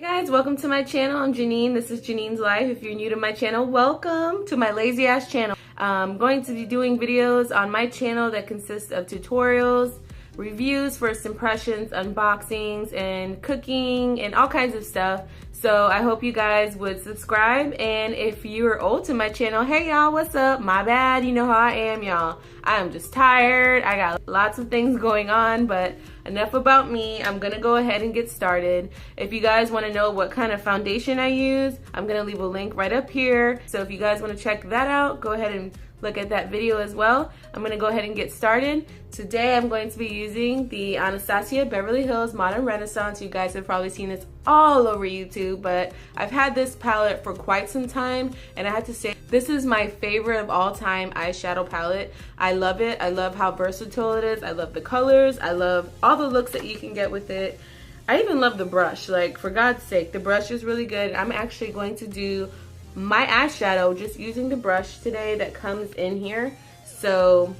Hey guys, welcome to my channel. I'm Janine. This is Janine's Life. If you're new to my channel, welcome to my lazy ass channel. I'm going to be doing videos on my channel that consist of tutorials, reviews, first impressions, unboxings, and cooking, and all kinds of stuff. So I hope you guys would subscribe, and if you are old to my channel, hey y'all, what's up? My bad, you know how I am, y'all. I am just tired. I got lots of things going on, but enough about me. I'm gonna go ahead and get started. If you guys want to know what kind of foundation I use, I'm gonna leave a link right up here. So if you guys want to check that out, go ahead and look at that video as well. I'm gonna go ahead and get started. Today I'm going to be using the Anastasia Beverly Hills Modern Renaissance. You guys have probably seen this all over YouTube, but I've had this palette for quite some time, and I have to say this is my favorite of all time eyeshadow palette. I love it. I love how versatile it is. I love the colors. I love all the looks that you can get with it. I even love the brush. Like, for God's sake, the brush is really good. I'm actually going to do my eyeshadow just using the brush today that comes in here. So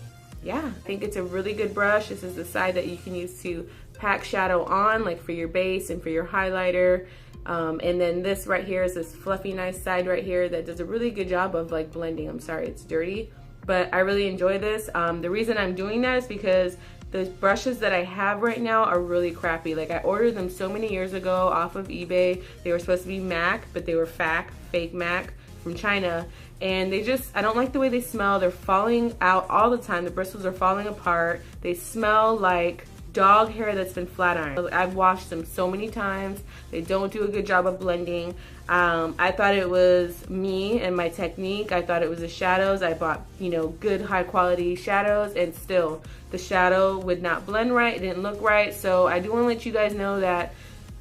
yeah, I think it's a really good brush. This is the side that you can use to pack shadow on, like for your base and for your highlighter. And then this right here is this fluffy nice side right here that does a really good job of like blending. I'm sorry it's dirty, but I really enjoy this. The reason I'm doing that is because the brushes that I have right now are really crappy. Like, I ordered them so many years ago off of eBay. They were supposed to be MAC, but they were fake MAC from China. And they just, I don't like the way they smell. They're falling out all the time. The bristles are falling apart. They smell like dog hair that's been flat ironed. I've washed them so many times. They don't do a good job of blending. I thought it was me and my technique. I thought it was the shadows. I bought, you know, good high quality shadows, and still the shadow would not blend right. It didn't look right. So I do want to let you guys know that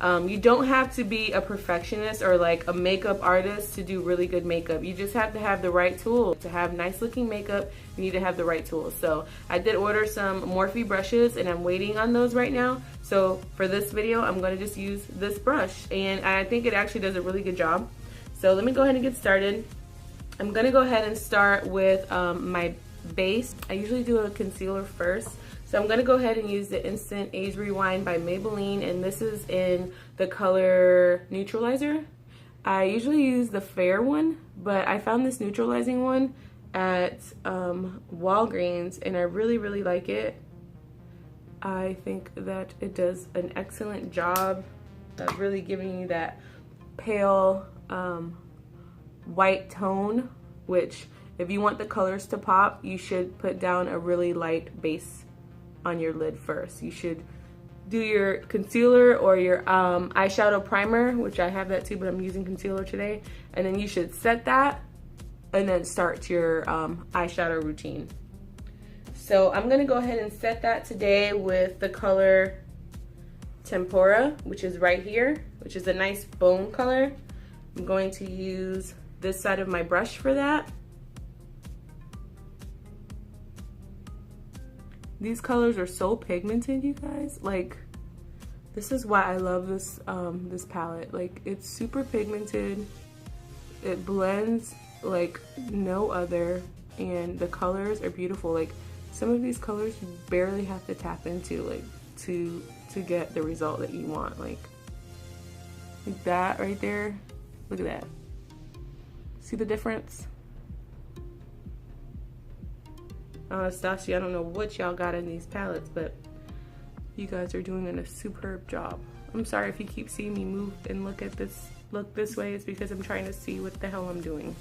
you don't have to be a perfectionist or like a makeup artist to do really good makeup. You just have to have the right tools. To have nice looking makeup, you need to have the right tools. So I did order some Morphe brushes, and I'm waiting on those right now. So for this video, I'm going to just use this brush, and I think it actually does a really good job. So let me go ahead and get started. I'm going to go ahead and start with my base. I usually do a concealer first. So I'm going to go ahead and use the Instant Age Rewind by Maybelline, and this is in the color Neutralizer. I usually use the fair one, but I found this neutralizing one at Walgreens, and I really like it. I think that it does an excellent job of really giving you that pale white tone, which if you want the colors to pop, you should put down a really light base on your lid first. You should do your concealer or your eyeshadow primer, which I have that too, but I'm using concealer today. And then you should set that and then start your eyeshadow routine. So I'm gonna go ahead and set that today with the color Tempera, which is right here, which is a nice bone color. I'm going to use this side of my brush for that. These colors are so pigmented, you guys. Like, this is why I love this this palette. Like, it's super pigmented. It blends like no other, and the colors are beautiful. Like, some of these colors you barely have to tap into, like, to get the result that you want. Like that right there. Look at that. See the difference? Anastasia, I don't know what y'all got in these palettes, but you guys are doing a superb job. I'm sorry if you keep seeing me move and look this way. It's because I'm trying to see what the hell I'm doing.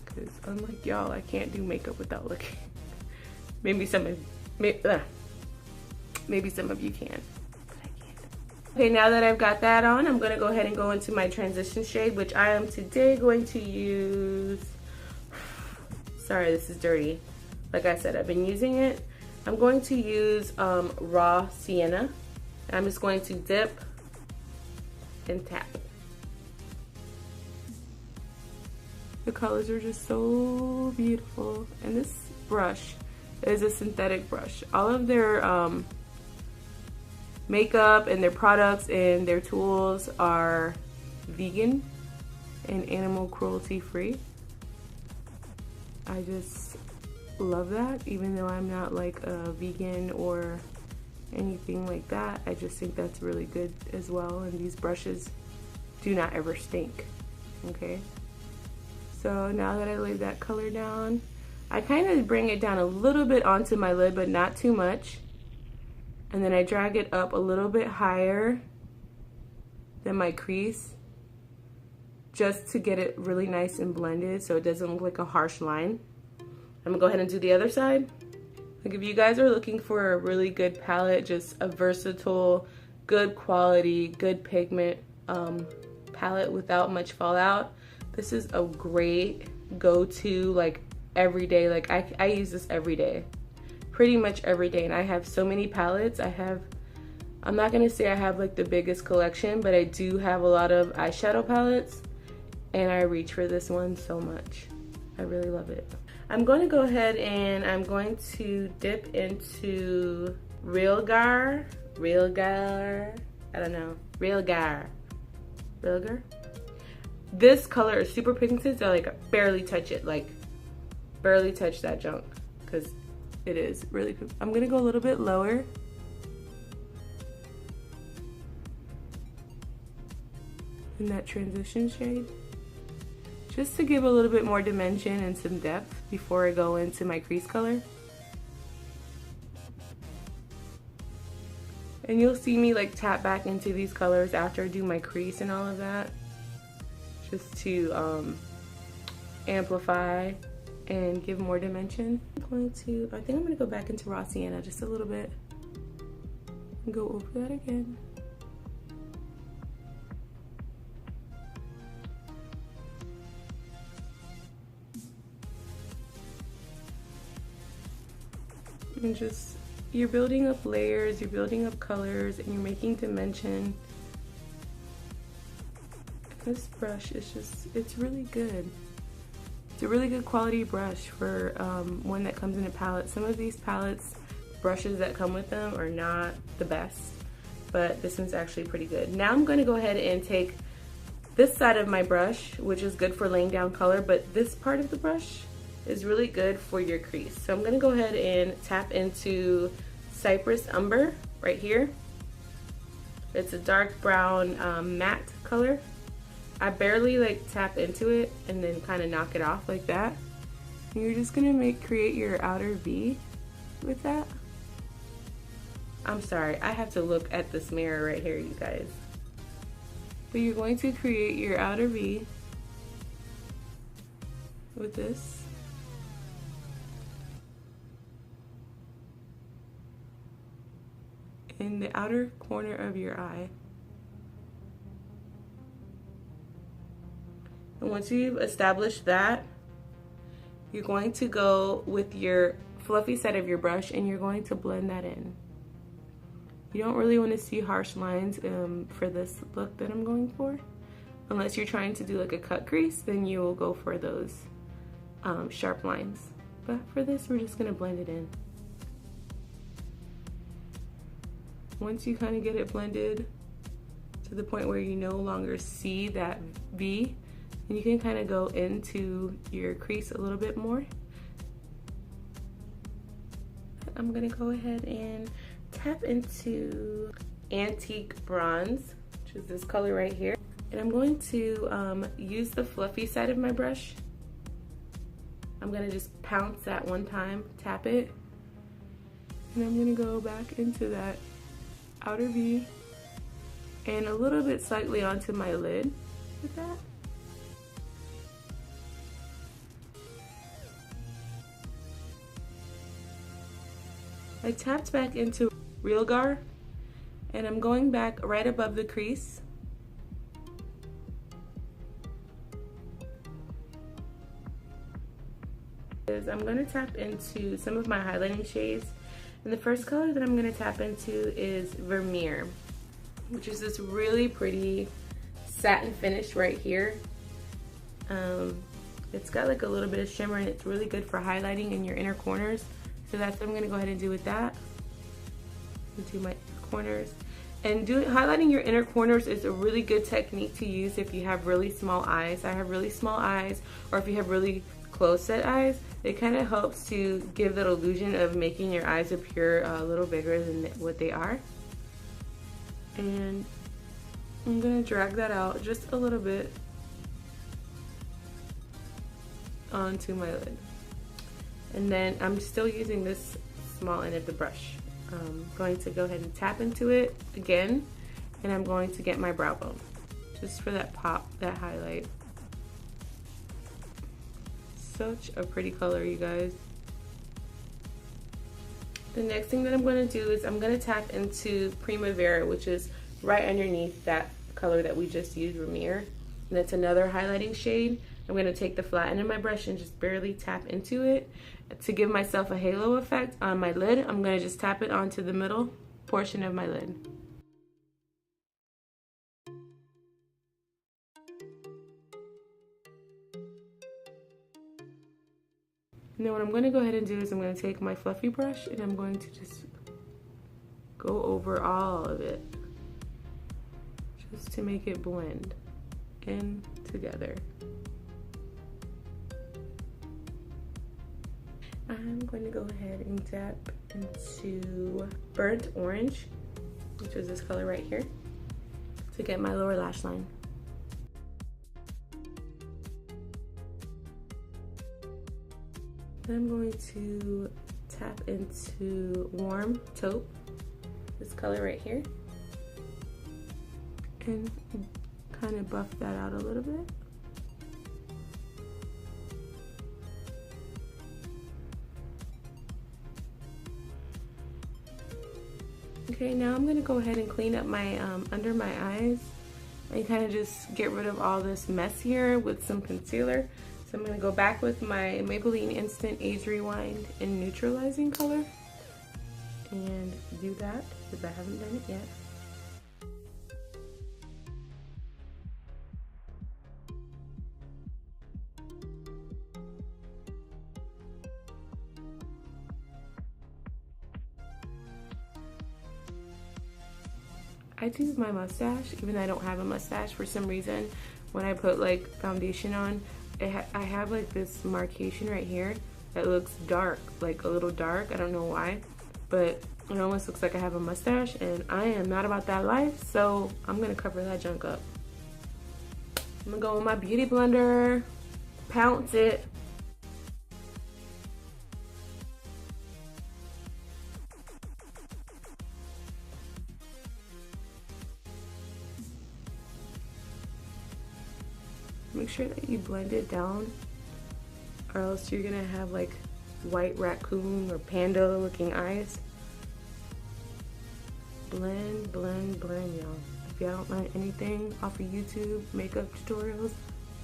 Because unlike y'all, I can't do makeup without looking. Maybe some of you can, but I can't. Okay, now that I've got that on, I'm gonna go ahead and go into my transition shade, which I am today going to use. Sorry, this is dirty. Like I said, I've been using it. I'm going to use Raw Sienna. I'm just going to dip and tap. The colors are just so beautiful. And this brush is a synthetic brush. All of their makeup and their products and their tools are vegan and animal cruelty free. I just love that, even though I'm not like a vegan or anything like that. I just think that's really good as well, and these brushes do not ever stink, okay? So now that I laid that color down, I kind of bring it down a little bit onto my lid, but not too much. And then I drag it up a little bit higher than my crease, just to get it really nice and blended so it doesn't look like a harsh line. I'm gonna go ahead and do the other side. Like, if you guys are looking for a really good palette, just a versatile, good quality, good pigment palette without much fallout, this is a great go-to, like, every day. Like, I use this every day, pretty much every day. And I have so many palettes. I'm not gonna say I have like the biggest collection, but I do have a lot of eyeshadow palettes, and I reach for this one so much. I really love it. I'm going to go ahead and I'm going to dip into Realgar, I don't know, Realgar. This color is super pigmented, so like barely touch it, like barely touch that junk, because it is really pigmented. I'm gonna go a little bit lower. In that transition shade, just to give a little bit more dimension and some depth before I go into my crease color. And you'll see me like tap back into these colors after I do my crease and all of that, just to amplify and give more dimension. I think I'm gonna go back into Raw Sienna just a little bit and go over that again. And just, you're building up layers, you're building up colors, and you're making dimension. This brush is just, it's really good. It's a really good quality brush for one that comes in a palette. Some of these palettes, brushes that come with them are not the best, but this one's actually pretty good. Now I'm gonna go ahead and take this side of my brush, which is good for laying down color, but this part of the brush is really good for your crease. So I'm gonna go ahead and tap into Cypress Umber right here. It's a dark brown matte color. I barely like tap into it and then kind of knock it off like that. And you're just gonna create your outer V with that. I'm sorry, I have to look at this mirror right here, you guys. But you're going to create your outer V with this. In the outer corner of your eye. And once you've established that, you're going to go with your fluffy side of your brush and you're going to blend that in. You don't really want to see harsh lines for this look that I'm going for. Unless you're trying to do like a cut crease, then you will go for those sharp lines. But for this, we're just gonna blend it in. Once you kind of get it blended to the point where you no longer see that V, and you can kind of go into your crease a little bit more. I'm gonna go ahead and tap into Antique Bronze, which is this color right here. And I'm going to use the fluffy side of my brush. I'm gonna just pounce that one time, tap it, and I'm gonna go back into that outer V and a little bit slightly onto my lid with that. I tapped back into Realgar and I'm going back right above the crease. I'm going to tap into some of my highlighting shades. And the first color that I'm going to tap into is Vermeer, which is this really pretty satin finish right here. It's got like a little bit of shimmer and it's really good for highlighting in your inner corners. So that's what I'm going to go ahead and do with that. Into my corners. And highlighting your inner corners is a really good technique to use if you have really small eyes. I have really small eyes, or if you have really close set eyes. It kind of helps to give that illusion of making your eyes appear a little bigger than what they are. And I'm gonna drag that out just a little bit onto my lid. And then I'm still using this small end of the brush. I'm going to go ahead and tap into it again, and I'm going to get my brow bone just for that pop, that highlight. Such a pretty color, you guys. The next thing that I'm going to do is I'm going to tap into Primavera, which is right underneath that color that we just used, Ramir. And it's another highlighting shade. I'm going to take the flat end of my brush and just barely tap into it to give myself a halo effect on my lid. I'm going to just tap it onto the middle portion of my lid. And then what I'm going to go ahead and do is I'm going to take my fluffy brush and I'm going to just go over all of it just to make it blend in together. I'm going to go ahead and tap into Burnt Orange, which is this color right here, to get my lower lash line. Then I'm going to tap into Warm Taupe, this color right here, and kind of buff that out a little bit. Okay, now I'm going to go ahead and clean up my under my eyes and kind of just get rid of all this mess here with some concealer. So I'm going to go back with my Maybelline Instant Age Rewind in neutralizing color and do that because I haven't done it yet. I choose my mustache, even though I don't have a mustache. For some reason, when I put like foundation on, I have like this marcation right here that looks dark, like a little dark. I don't know why, but it almost looks like I have a mustache, and I am not about that life, so I'm gonna cover that junk up. I'm gonna go with my beauty blender, pounce it. Make sure that you blend it down, or else you're gonna have like white raccoon or panda looking eyes. Blend, blend, blend, y'all. If y'all don't learn anything off of YouTube makeup tutorials,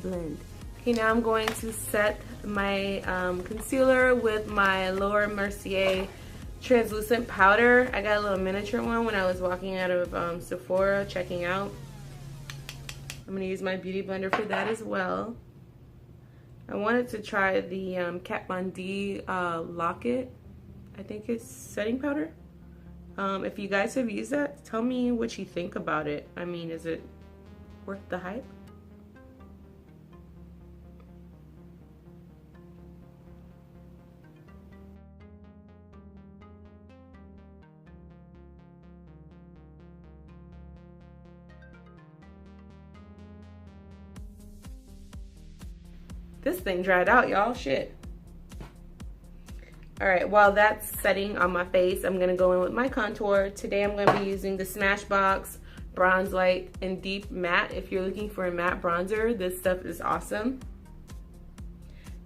blend. Okay, now I'm going to set my concealer with my Laura Mercier translucent powder. I got a little miniature one when I was walking out of Sephora checking out. I'm going to use my beauty blender for that as well. I wanted to try the Kat Von D Locket, I think it's setting powder. If you guys have used that, tell me what you think about it. I mean, is it worth the hype? This thing dried out, y'all. Shit. All right, while that's setting on my face, I'm gonna go in with my contour. Today I'm gonna be using the Smashbox Bronze Light and Deep Matte. If you're looking for a matte bronzer, this stuff is awesome.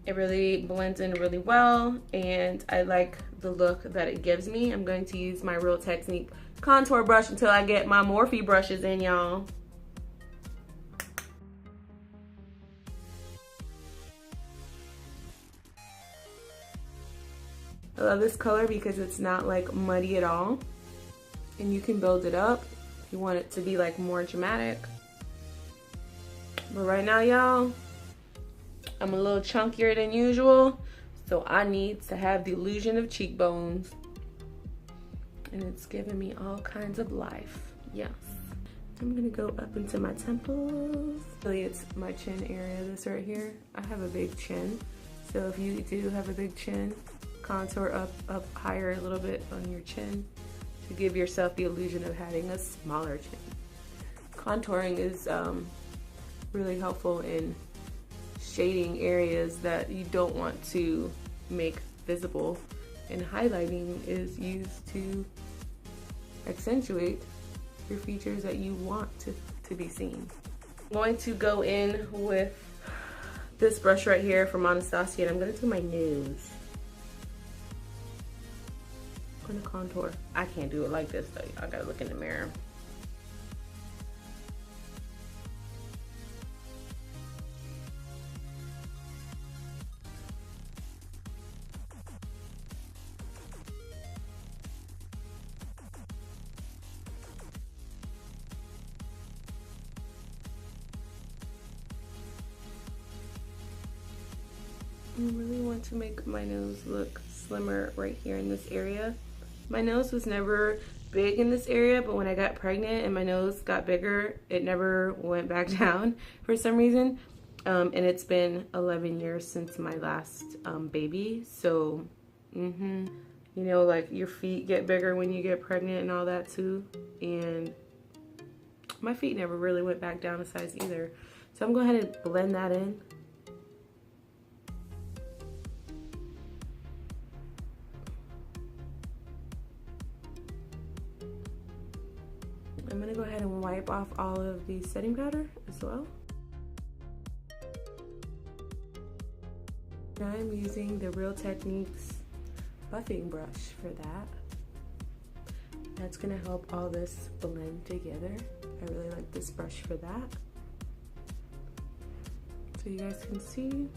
It really blends in really well, and I like the look that it gives me. I'm going to use my Real Technique contour brush until I get my Morphe brushes in, y'all. I love this color because it's not like muddy at all, and you can build it up if you want it to be like more dramatic. But right now, y'all, I'm a little chunkier than usual, so I need to have the illusion of cheekbones, and it's giving me all kinds of life. Yes. I'm gonna go up into my temples. Really, it's my chin area, this right here. I have a big chin, so if you do have a big chin, contour up higher a little bit on your chin to give yourself the illusion of having a smaller chin. Contouring is really helpful in shading areas that you don't want to make visible, and highlighting is used to accentuate your features that you want to be seen. I'm going to go in with this brush right here from Anastasia, and I'm going to do my nose. I'm going to contour. I can't do it like this though. I gotta look in the mirror. I really want to make my nose look slimmer right here in this area. My nose was never big in this area, but when I got pregnant and my nose got bigger, it never went back down for some reason. And it's been 11 years since my last baby. So, you know, like your feet get bigger when you get pregnant and all that too. And my feet never really went back down a size either. So I'm going to go ahead and blend that in. I'm gonna go ahead and wipe off all of the setting powder as well. Now I'm using the Real Techniques buffing brush for that. That's gonna help all this blend together. I really like this brush for that. So you guys can see.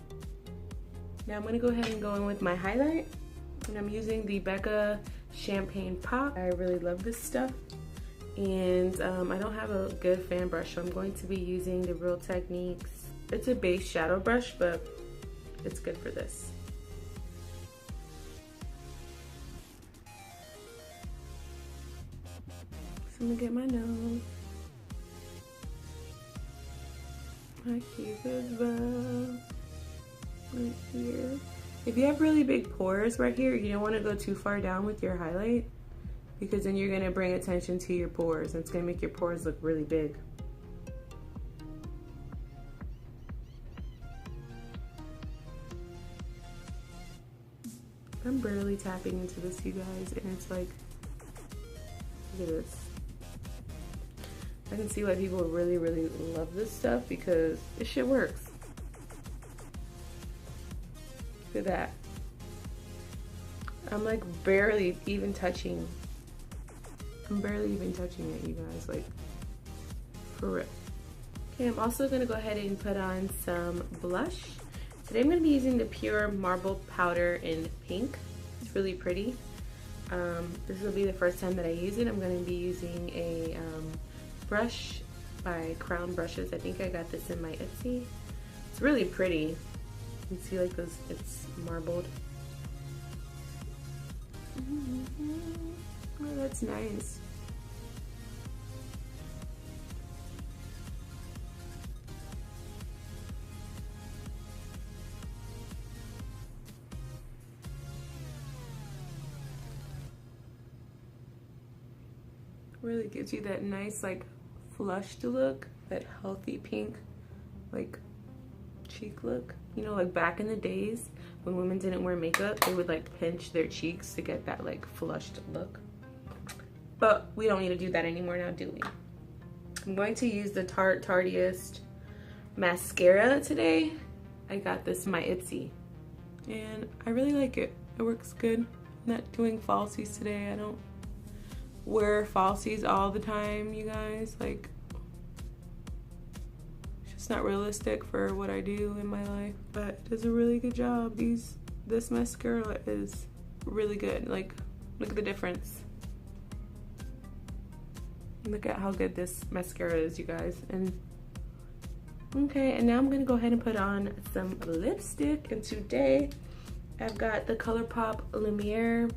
Now I'm gonna go ahead and go in with my highlight. And I'm using the Becca Champagne Pop. I really love this stuff. And I don't have a good fan brush, so I'm going to be using the Real Techniques. It's a base shadow brush, but it's good for this. So I'm gonna get my nose. My cupid's bow. Right here. If you have really big pores right here, you don't want to go too far down with your highlight, because then you're gonna bring attention to your pores and it's gonna make your pores look really big. I'm barely tapping into this, you guys, and it's like, look at this. I can see why people really, really love this stuff, because this shit works. Look at that. I'm like barely even touching. I'm barely even touching it, you guys, like, for real. Okay, I'm also gonna go ahead and put on some blush. Today I'm gonna be using the Pure Marble Powder in pink. It's really pretty. This will be the first time that I use it. I'm gonna be using a brush by Crown Brushes. I think I got this in my Etsy. It's really pretty. You can see like those, it's marbled. Oh, that's nice. Really gives you that nice, like, flushed look, that healthy pink, like, cheek look. You know, like back in the days when women didn't wear makeup, they would like pinch their cheeks to get that like flushed look. But we don't need to do that anymore now, do we? I'm going to use the Tardiest mascara today. I got this in my Etsy and I really like it. It works good. I'm not doing falsies today. I don't wear falsies all the time, you guys. Like, it's not realistic for what I do in my life, but it does a really good job. This mascara is really good. Like, look at the difference. Look at how good this mascara is, you guys. And okay, and now I'm gonna go ahead and put on some lipstick. And today I've got the ColourPop Lumiere.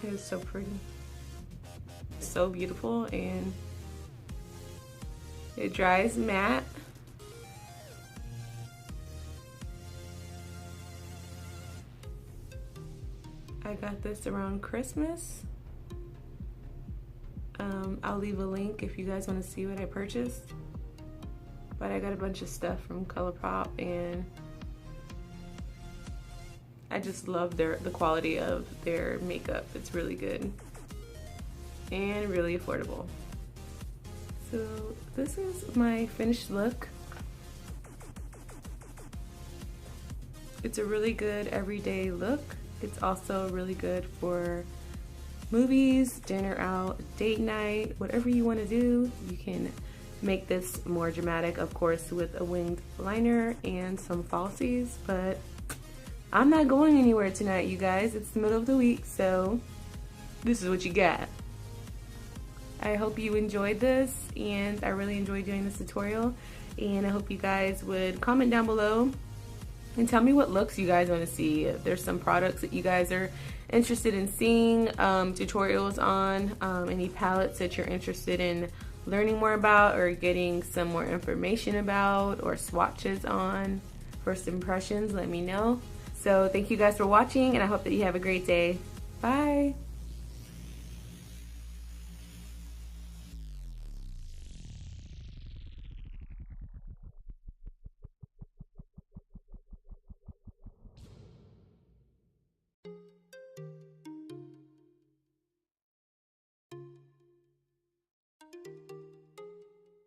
It is so pretty. So beautiful, and it dries matte. I got this around Christmas. I'll leave a link if you guys want to see what I purchased. But I got a bunch of stuff from ColourPop, and I just love the quality of their makeup. It's really good and really affordable. So this is my finished look. It's a really good everyday look. It's also really good for movies, dinner out, date night, whatever you want to do. You can make this more dramatic, of course, with a winged liner and some falsies, but I'm not going anywhere tonight, you guys. It's the middle of the week, so this is what you got. I hope you enjoyed this, and I really enjoyed doing this tutorial, and I hope you guys would comment down below and tell me what looks you guys want to see. If there's some products that you guys are interested in seeing tutorials on, any palettes that you're interested in learning more about or getting some more information about, or swatches on, first impressions, let me know. So thank you guys for watching, and I hope that you have a great day. Bye.